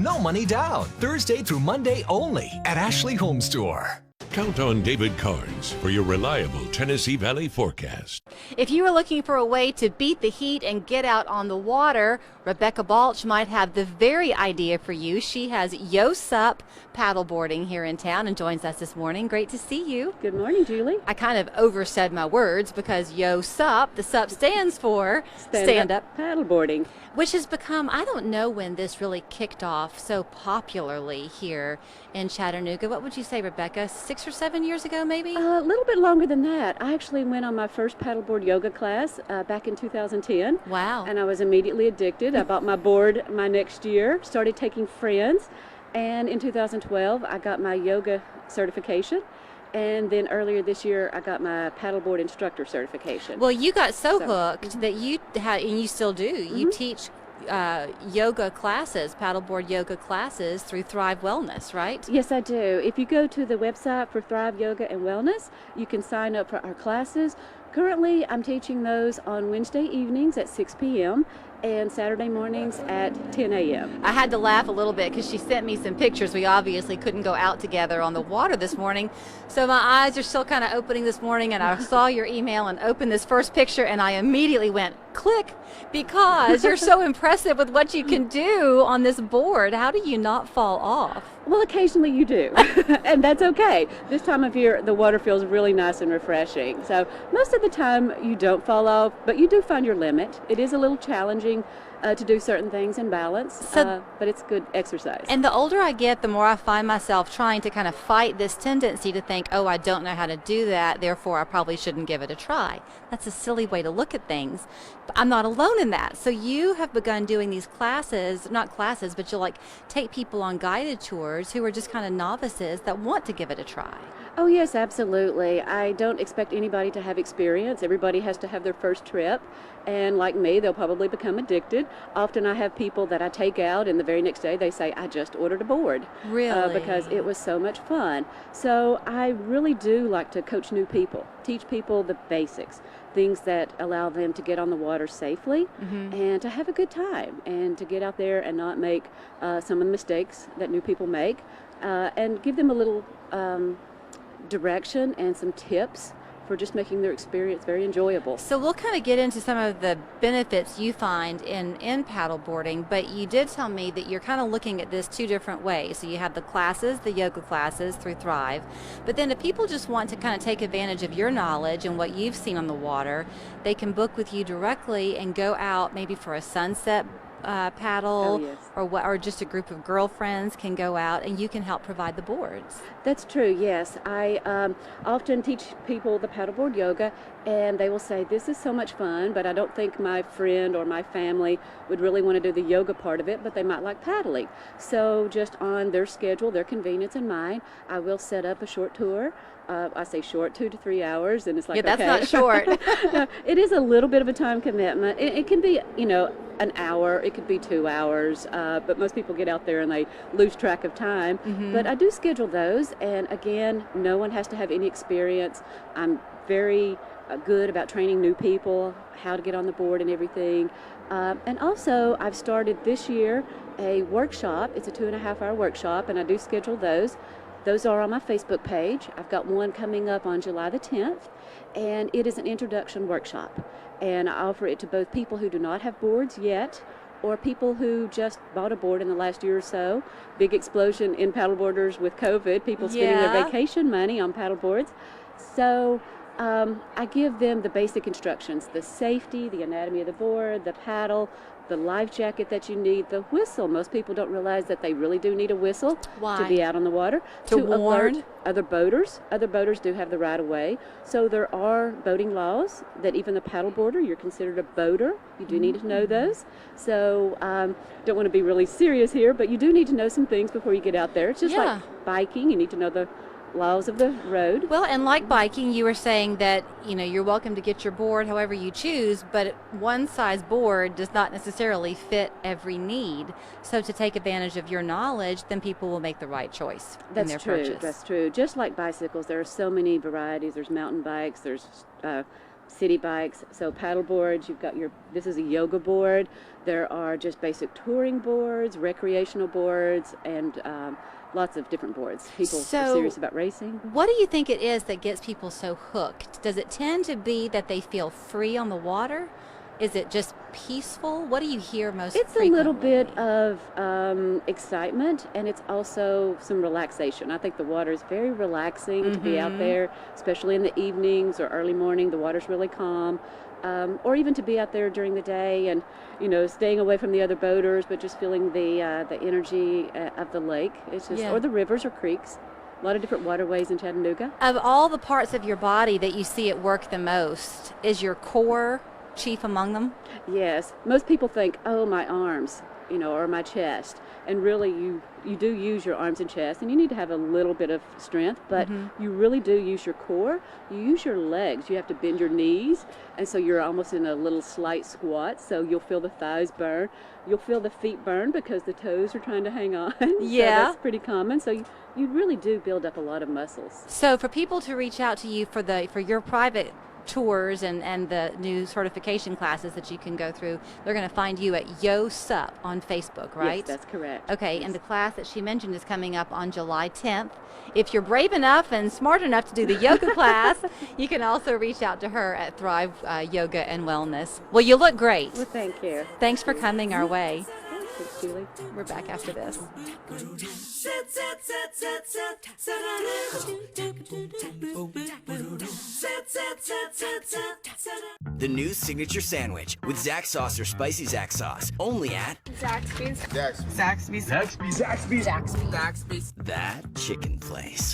No money down. Thursday through Monday only at Ashley Home Store. Count on David Carnes for your reliable Tennessee Valley forecast. If you are looking for a way to beat the heat and get out on the water, Rebecca Balch might have the very idea for you. She has YoSUP paddleboarding here in town and joins us this morning. Great to see you. Good morning, Julie. I kind of oversaid my words because YoSUP, the SUP stands for Stand Up Paddleboarding, which has become, I don't know when this really kicked off so popularly here in Chattanooga. What would you say, Rebecca? 6 or 7 years ago, maybe? A little bit longer than that. I actually went on my first paddleboard yoga class back in 2010. Wow. And I was immediately addicted. I bought my board my next year, started taking friends, and in 2012 I got my yoga certification. And then earlier this year, I got my paddleboard instructor certification. Well, you got so hooked that you had, and you still do, you teach yoga classes, paddleboard yoga classes through Thrive Wellness, right? Yes, I do. If you go to the website for Thrive Yoga and Wellness, you can sign up for our classes. Currently, I'm teaching those on Wednesday evenings at 6 p.m. and Saturday mornings at 10 a.m. I had to laugh a little bit because she sent me some pictures. We obviously couldn't go out together on the water this morning, so my eyes are still kind of opening this morning, and I saw your email and opened this first picture, and I immediately went, click, because you're so impressive with what you can do on this board. How do you not fall off? Well, occasionally you do, and that's okay. This time of year, the water feels really nice and refreshing. So most of the time you don't fall off, but you do find your limit. It is a little challenging to do certain things in balance, but it's good exercise. And the older I get, the more I find myself trying to kind of fight this tendency to think, oh, I don't know how to do that, therefore I probably shouldn't give it a try. That's a silly way to look at things. But I'm not alone in that. So you have begun doing these classes, not classes, but you'll like take people on guided tours who are just kind of novices that want to give it a try. Oh yes, absolutely. I don't expect anybody to have experience. Everybody has to have their first trip, and like me, they'll probably become addicted. Often I have people that I take out, and the very next day they say, I just ordered a board. Really? Because it was so much fun. So I really do like to coach new people, teach people the basics, things that allow them to get on the water safely and to have a good time and to get out there and not make some of the mistakes that new people make, and give them a little direction and some tips for just making their experience very enjoyable. So we'll kind of get into some of the benefits you find in paddleboarding, but you did tell me that you're kind of looking at this two different ways. So you have the classes, the yoga classes through Thrive, but then if people just want to kind of take advantage of your knowledge and what you've seen on the water, they can book with you directly and go out maybe for a sunset paddle, yes. or just a group of girlfriends can go out and you can help provide the boards. That's true, yes. I often teach people the paddleboard yoga, and they will say, this is so much fun, but I don't think my friend or my family would really want to do the yoga part of it, but they might like paddling. So just on their schedule, their convenience and mine, I will set up a short tour. I say short, 2 to 3 hours, and it's like, yeah, that's okay. not short. It is a little bit of a time commitment. It can be, an hour, it could be 2 hours, but most people get out there and they lose track of time. But I do schedule those, and again, no one has to have any experience. I'm very good about training new people, how to get on the board and everything. And also, I've started this year a workshop. It's a 2.5-hour workshop, and I do schedule those. Those are on my Facebook page. I've got one coming up on July the 10th, and it is an introduction workshop. And I offer it to both people who do not have boards yet, or people who just bought a board in the last year or so. Big explosion in paddleboarders with COVID, people spending their vacation money on paddleboards. So I give them the basic instructions, the safety, the anatomy of the board, the paddle, the life jacket that you need, the whistle. Most people don't realize that they really do need a whistle to be out on the water. To warn alert other boaters. Other boaters do have the right of way. So there are boating laws that even the paddleboarder, you're considered a boater. You do need to know those. So don't want to be really serious here, but you do need to know some things before you get out there. It's just like biking. You need to know the laws of the road. Well, and like biking, you were saying that, you're welcome to get your board however you choose, but one size board does not necessarily fit every need. So to take advantage of your knowledge, then people will make the right choice in their purchase. That's true. Just like bicycles, there are so many varieties. There's mountain bikes, there's city bikes, so paddle boards, you've got this is a yoga board. There are just basic touring boards, recreational boards, and lots of different boards. People are serious about racing. What do you think it is that gets people so hooked? Does it tend to be that they feel free on the water? Is it just peaceful? What do you hear most frequently? It's a little bit of excitement, and it's also some relaxation. I think the water is very relaxing to be out there, especially in the evenings or early morning. The water's really calm. Or even to be out there during the day and, staying away from the other boaters, but just feeling the energy of the lake. It's just, or the rivers or creeks. A lot of different waterways in Chattanooga. Of all the parts of your body that you see at work the most, is your core chief among them? Yes. Most people think, oh, my arms, or my chest. And really, you do use your arms and chest, and you need to have a little bit of strength, but you really do use your core. You use your legs. You have to bend your knees, and so you're almost in a little slight squat, so you'll feel the thighs burn. You'll feel the feet burn because the toes are trying to hang on. Yeah. So that's pretty common. So you really do build up a lot of muscles. So for people to reach out to you for your private tours and the new certification classes that you can go through, they're going to find you at YoSUP on Facebook, right? Yes, that's correct. Okay, yes. And the class that she mentioned is coming up on July 10th. If you're brave enough and smart enough to do the yoga class, you can also reach out to her at Thrive Yoga and Wellness. Well, you look great. Well, thank you. Thanks for coming our way. Thanks, Julie. We're back after this. The new signature sandwich with Zax sauce or spicy Zax sauce. Only at Zaxby's. that chicken place.